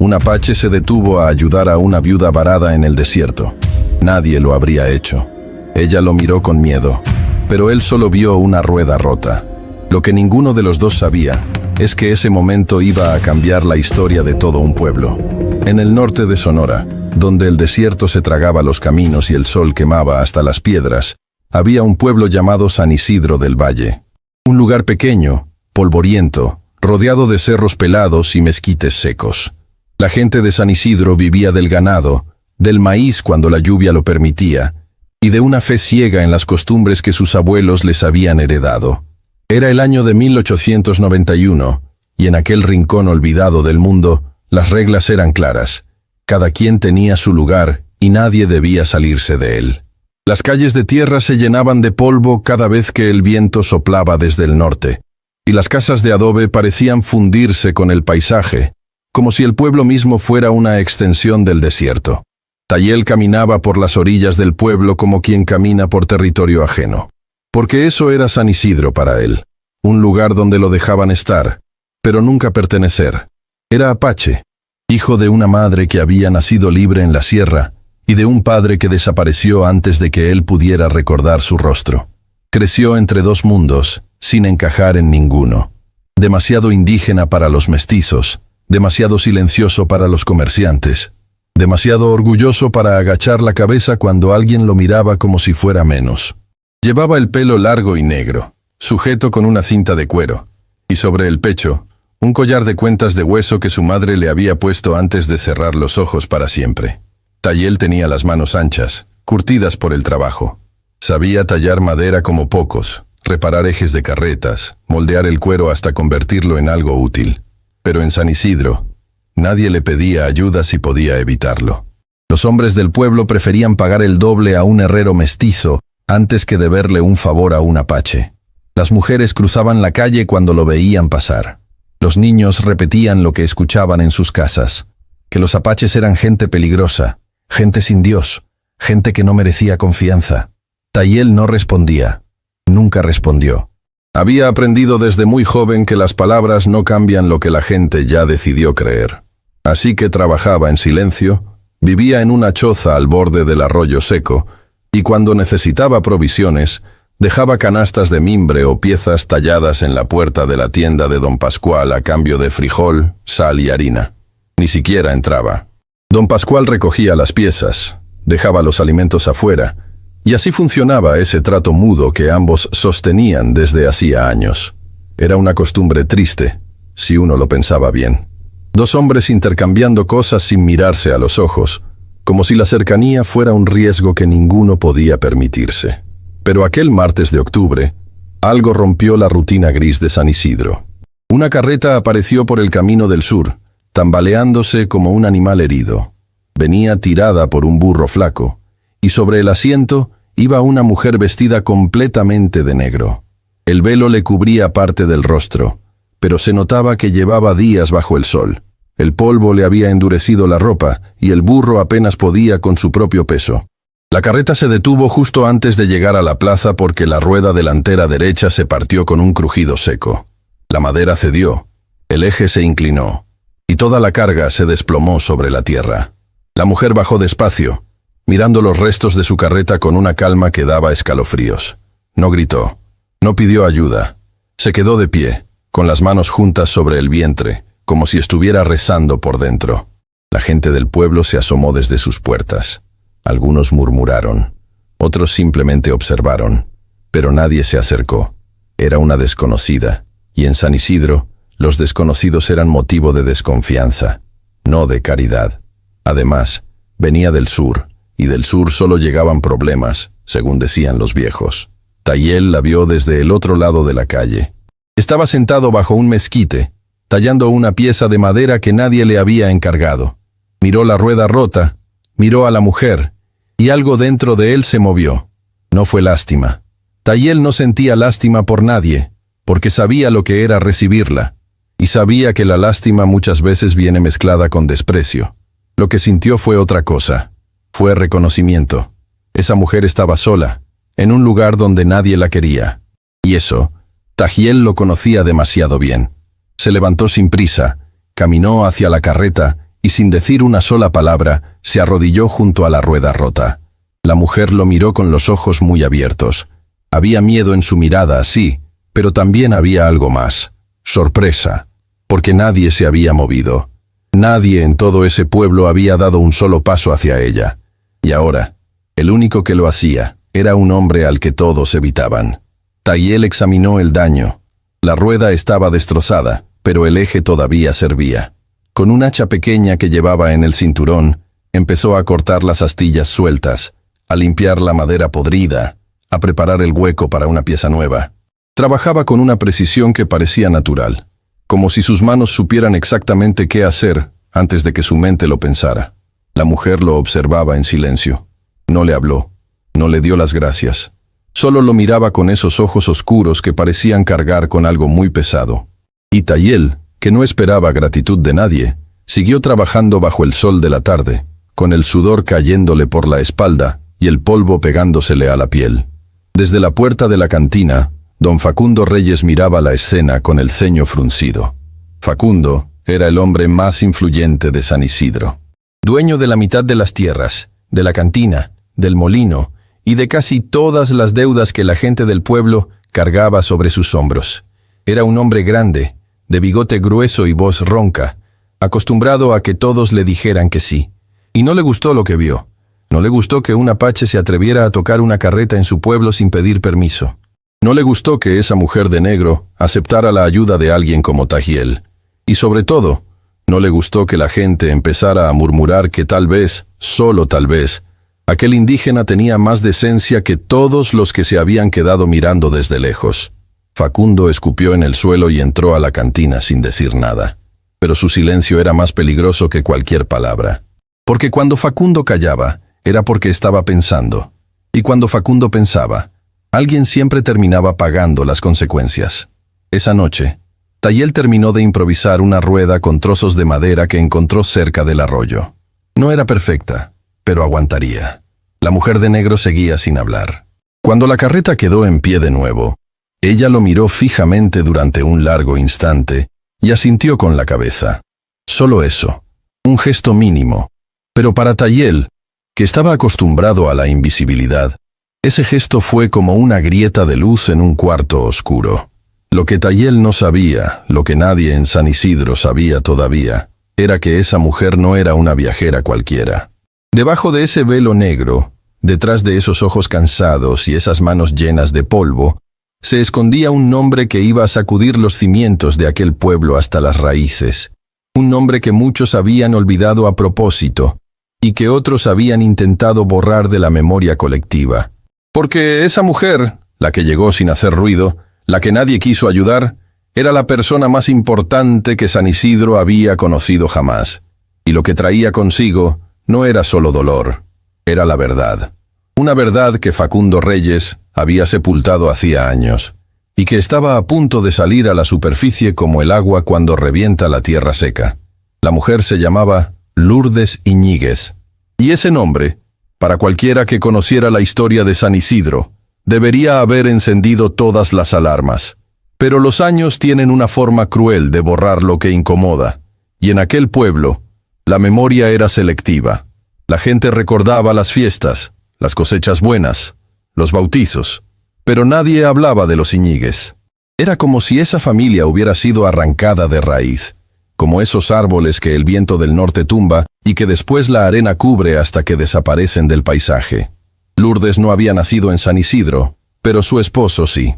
Un apache se detuvo a ayudar a una viuda varada en el desierto. Nadie lo habría hecho. Ella lo miró con miedo, pero él solo vio una rueda rota. Lo que ninguno de los dos sabía es que ese momento iba a cambiar la historia de todo un pueblo. En el norte de Sonora, donde el desierto se tragaba los caminos y el sol quemaba hasta las piedras, había un pueblo llamado San Isidro del Valle. Un lugar pequeño, polvoriento, rodeado de cerros pelados y mezquites secos. La gente de San Isidro vivía del ganado, del maíz cuando la lluvia lo permitía, y de una fe ciega en las costumbres que sus abuelos les habían heredado. Era el año de 1891, y en aquel rincón olvidado del mundo, las reglas eran claras. Cada quien tenía su lugar y nadie debía salirse de él. Las calles de tierra se llenaban de polvo cada vez que el viento soplaba desde el norte, y las casas de adobe parecían fundirse con el paisaje, como si el pueblo mismo fuera una extensión del desierto. Tayel caminaba por las orillas del pueblo como quien camina por territorio ajeno. Porque eso era San Isidro para él, un lugar donde lo dejaban estar, pero nunca pertenecer. Era apache, hijo de una madre que había nacido libre en la sierra y de un padre que desapareció antes de que él pudiera recordar su rostro. Creció entre dos mundos, sin encajar en ninguno. Demasiado indígena para los mestizos, demasiado silencioso para los comerciantes, demasiado orgulloso para agachar la cabeza cuando alguien lo miraba como si fuera menos. Llevaba el pelo largo y negro, sujeto con una cinta de cuero, y sobre el pecho, un collar de cuentas de hueso que su madre le había puesto antes de cerrar los ojos para siempre. Tayel tenía las manos anchas, curtidas por el trabajo. Sabía tallar madera como pocos, reparar ejes de carretas, moldear el cuero hasta convertirlo en algo útil. Pero en San Isidro, nadie le pedía ayuda si podía evitarlo. Los hombres del pueblo preferían pagar el doble a un herrero mestizo antes que deberle un favor a un apache. Las mujeres cruzaban la calle cuando lo veían pasar. Los niños repetían lo que escuchaban en sus casas, que los apaches eran gente peligrosa, gente sin Dios, gente que no merecía confianza. Tayel no respondía, nunca respondió. Había aprendido desde muy joven que las palabras no cambian lo que la gente ya decidió creer. Así que trabajaba en silencio, vivía en una choza al borde del arroyo seco, y cuando necesitaba provisiones, dejaba canastas de mimbre o piezas talladas en la puerta de la tienda de don Pascual a cambio de frijol, sal y harina. Ni siquiera entraba. Don Pascual recogía las piezas, dejaba los alimentos afuera, y así funcionaba ese trato mudo que ambos sostenían desde hacía años. Era una costumbre triste, si uno lo pensaba bien. Dos hombres intercambiando cosas sin mirarse a los ojos, como si la cercanía fuera un riesgo que ninguno podía permitirse. Pero aquel martes de octubre, algo rompió la rutina gris de San Isidro. Una carreta apareció por el camino del sur, tambaleándose como un animal herido. Venía tirada por un burro flaco, y sobre el asiento iba una mujer vestida completamente de negro. El velo le cubría parte del rostro, pero se notaba que llevaba días bajo el sol. El polvo le había endurecido la ropa, y el burro apenas podía con su propio peso. La carreta se detuvo justo antes de llegar a la plaza porque la rueda delantera derecha se partió con un crujido seco. La madera cedió, el eje se inclinó, y toda la carga se desplomó sobre la tierra. La mujer bajó despacio, mirando los restos de su carreta con una calma que daba escalofríos. No gritó, no pidió ayuda. Se quedó de pie, con las manos juntas sobre el vientre, como si estuviera rezando por dentro. La gente del pueblo se asomó desde sus puertas. Algunos murmuraron, otros simplemente observaron, pero nadie se acercó. Era una desconocida, y en San Isidro, los desconocidos eran motivo de desconfianza, no de caridad. Además, venía del sur, y del sur solo llegaban problemas, según decían los viejos. Tayel la vio desde el otro lado de la calle. Estaba sentado bajo un mezquite, tallando una pieza de madera que nadie le había encargado. Miró la rueda rota, miró a la mujer, y algo dentro de él se movió. No fue lástima. Tayel no sentía lástima por nadie, porque sabía lo que era recibirla, y sabía que la lástima muchas veces viene mezclada con desprecio. Lo que sintió fue otra cosa. Fue reconocimiento. Esa mujer estaba sola, en un lugar donde nadie la quería. Y eso, Tayel lo conocía demasiado bien. Se levantó sin prisa, caminó hacia la carreta y sin decir una sola palabra, se arrodilló junto a la rueda rota. La mujer lo miró con los ojos muy abiertos. Había miedo en su mirada, sí, pero también había algo más. Sorpresa, porque nadie se había movido. Nadie en todo ese pueblo había dado un solo paso hacia ella. Y ahora, el único que lo hacía era un hombre al que todos evitaban. Tayel examinó el daño. La rueda estaba destrozada, pero el eje todavía servía. Con un hacha pequeña que llevaba en el cinturón, empezó a cortar las astillas sueltas, a limpiar la madera podrida, a preparar el hueco para una pieza nueva. Trabajaba con una precisión que parecía natural, como si sus manos supieran exactamente qué hacer antes de que su mente lo pensara. La mujer lo observaba en silencio. No le habló, no le dio las gracias. Solo lo miraba con esos ojos oscuros que parecían cargar con algo muy pesado. Y Tayel, que no esperaba gratitud de nadie, siguió trabajando bajo el sol de la tarde, con el sudor cayéndole por la espalda y el polvo pegándosele a la piel. Desde la puerta de la cantina, don Facundo Reyes miraba la escena con el ceño fruncido. Facundo era el hombre más influyente de San Isidro. Dueño de la mitad de las tierras, de la cantina, del molino y de casi todas las deudas que la gente del pueblo cargaba sobre sus hombros. Era un hombre grande, de bigote grueso y voz ronca, acostumbrado a que todos le dijeran que sí. Y no le gustó lo que vio. No le gustó que un apache se atreviera a tocar una carreta en su pueblo sin pedir permiso. No le gustó que esa mujer de negro aceptara la ayuda de alguien como Tajiel. Y sobre todo, no le gustó que la gente empezara a murmurar que tal vez, solo tal vez, aquel indígena tenía más decencia que todos los que se habían quedado mirando desde lejos. Facundo escupió en el suelo y entró a la cantina sin decir nada. Pero su silencio era más peligroso que cualquier palabra. Porque cuando Facundo callaba, era porque estaba pensando. Y cuando Facundo pensaba, alguien siempre terminaba pagando las consecuencias. Esa noche, Tayel terminó de improvisar una rueda con trozos de madera que encontró cerca del arroyo. No era perfecta, pero aguantaría. La mujer de negro seguía sin hablar. Cuando la carreta quedó en pie de nuevo, ella lo miró fijamente durante un largo instante y asintió con la cabeza. Solo eso, un gesto mínimo. Pero para Tayel, que estaba acostumbrado a la invisibilidad, ese gesto fue como una grieta de luz en un cuarto oscuro. Lo que Tayel no sabía, lo que nadie en San Isidro sabía todavía, era que esa mujer no era una viajera cualquiera. Debajo de ese velo negro, detrás de esos ojos cansados y esas manos llenas de polvo, se escondía un nombre que iba a sacudir los cimientos de aquel pueblo hasta las raíces. Un nombre que muchos habían olvidado a propósito y que otros habían intentado borrar de la memoria colectiva. Porque esa mujer, la que llegó sin hacer ruido, la que nadie quiso ayudar, era la persona más importante que San Isidro había conocido jamás. Y lo que traía consigo no era solo dolor, era la verdad. Una verdad que Facundo Reyes había sepultado hacía años, y que estaba a punto de salir a la superficie como el agua cuando revienta la tierra seca. La mujer se llamaba Lourdes Iñiguez, y ese nombre, para cualquiera que conociera la historia de San Isidro, debería haber encendido todas las alarmas. Pero los años tienen una forma cruel de borrar lo que incomoda, y en aquel pueblo, la memoria era selectiva. La gente recordaba las fiestas, las cosechas buenas, los bautizos, pero nadie hablaba de los Iñiguez. Era como si esa familia hubiera sido arrancada de raíz, como esos árboles que el viento del norte tumba y que después la arena cubre hasta que desaparecen del paisaje. Lourdes no había nacido en San Isidro, pero su esposo sí.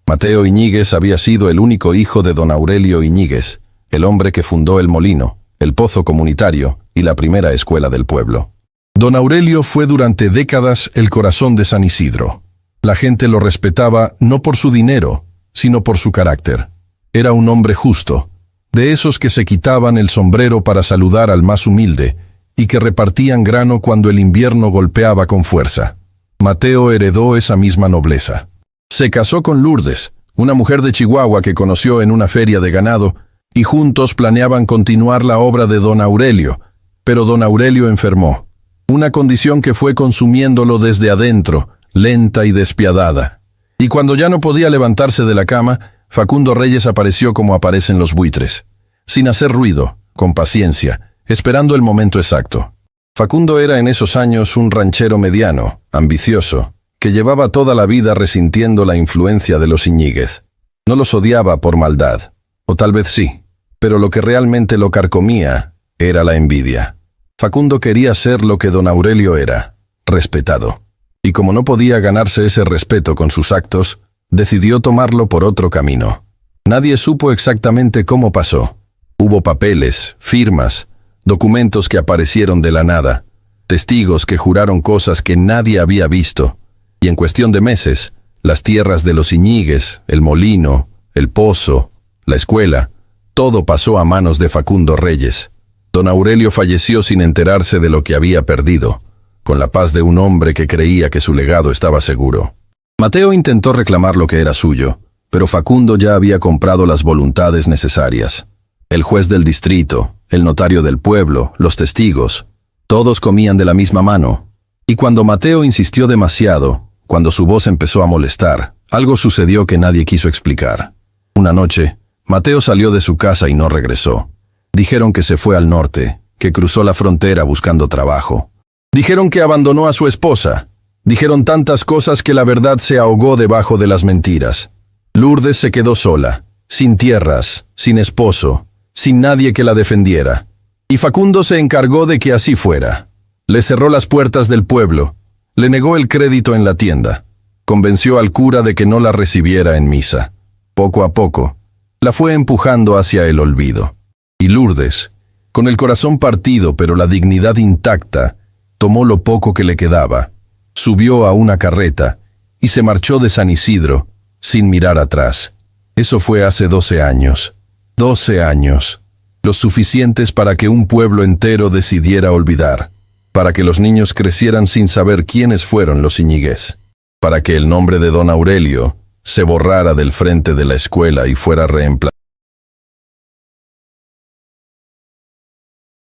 Mateo Iñiguez había sido el único hijo de don Aurelio Iñiguez, el hombre que fundó el molino, el pozo comunitario y la primera escuela del pueblo. Don Aurelio fue durante décadas el corazón de San Isidro. La gente lo respetaba no por su dinero, sino por su carácter. Era un hombre justo, de esos que se quitaban el sombrero para saludar al más humilde y que repartían grano cuando el invierno golpeaba con fuerza. Mateo heredó esa misma nobleza. Se casó con Lourdes, una mujer de Chihuahua que conoció en una feria de ganado, y juntos planeaban continuar la obra de don Aurelio, pero don Aurelio enfermó. Una condición que fue consumiéndolo desde adentro, lenta y despiadada. Y cuando ya no podía levantarse de la cama, Facundo Reyes apareció como aparecen los buitres. Sin hacer ruido, con paciencia, esperando el momento exacto. Facundo era en esos años un ranchero mediano, ambicioso, que llevaba toda la vida resintiendo la influencia de los Iñiguez. No los odiaba por maldad, o tal vez sí, pero lo que realmente lo carcomía era la envidia. Facundo quería ser lo que don Aurelio era, respetado. Y como no podía ganarse ese respeto con sus actos, decidió tomarlo por otro camino. Nadie supo exactamente cómo pasó. Hubo papeles, firmas, documentos que aparecieron de la nada, testigos que juraron cosas que nadie había visto, y en cuestión de meses, las tierras de los Iñiguez, el molino, el pozo, la escuela, todo pasó a manos de Facundo Reyes. Don Aurelio falleció sin enterarse de lo que había perdido, con la paz de un hombre que creía que su legado estaba seguro. Mateo intentó reclamar lo que era suyo, pero Facundo ya había comprado las voluntades necesarias. El juez del distrito, el notario del pueblo, los testigos, todos comían de la misma mano. Y cuando Mateo insistió demasiado, cuando su voz empezó a molestar, algo sucedió que nadie quiso explicar. Una noche, Mateo salió de su casa y no regresó. Dijeron que se fue al norte, que cruzó la frontera buscando trabajo. Dijeron que abandonó a su esposa. Dijeron tantas cosas que la verdad se ahogó debajo de las mentiras. Lourdes se quedó sola, sin tierras, sin esposo, sin nadie que la defendiera. Y Facundo se encargó de que así fuera. Le cerró las puertas del pueblo, le negó el crédito en la tienda, convenció al cura de que no la recibiera en misa. Poco a poco, la fue empujando hacia el olvido. Y Lourdes, con el corazón partido pero la dignidad intacta, tomó lo poco que le quedaba, subió a una carreta y se marchó de San Isidro, sin mirar atrás. Eso fue hace 12 años. 12 años. Los suficientes para que un pueblo entero decidiera olvidar, para que los niños crecieran sin saber quiénes fueron los Iñiguez, para que el nombre de don Aurelio se borrara del frente de la escuela y fuera reemplazado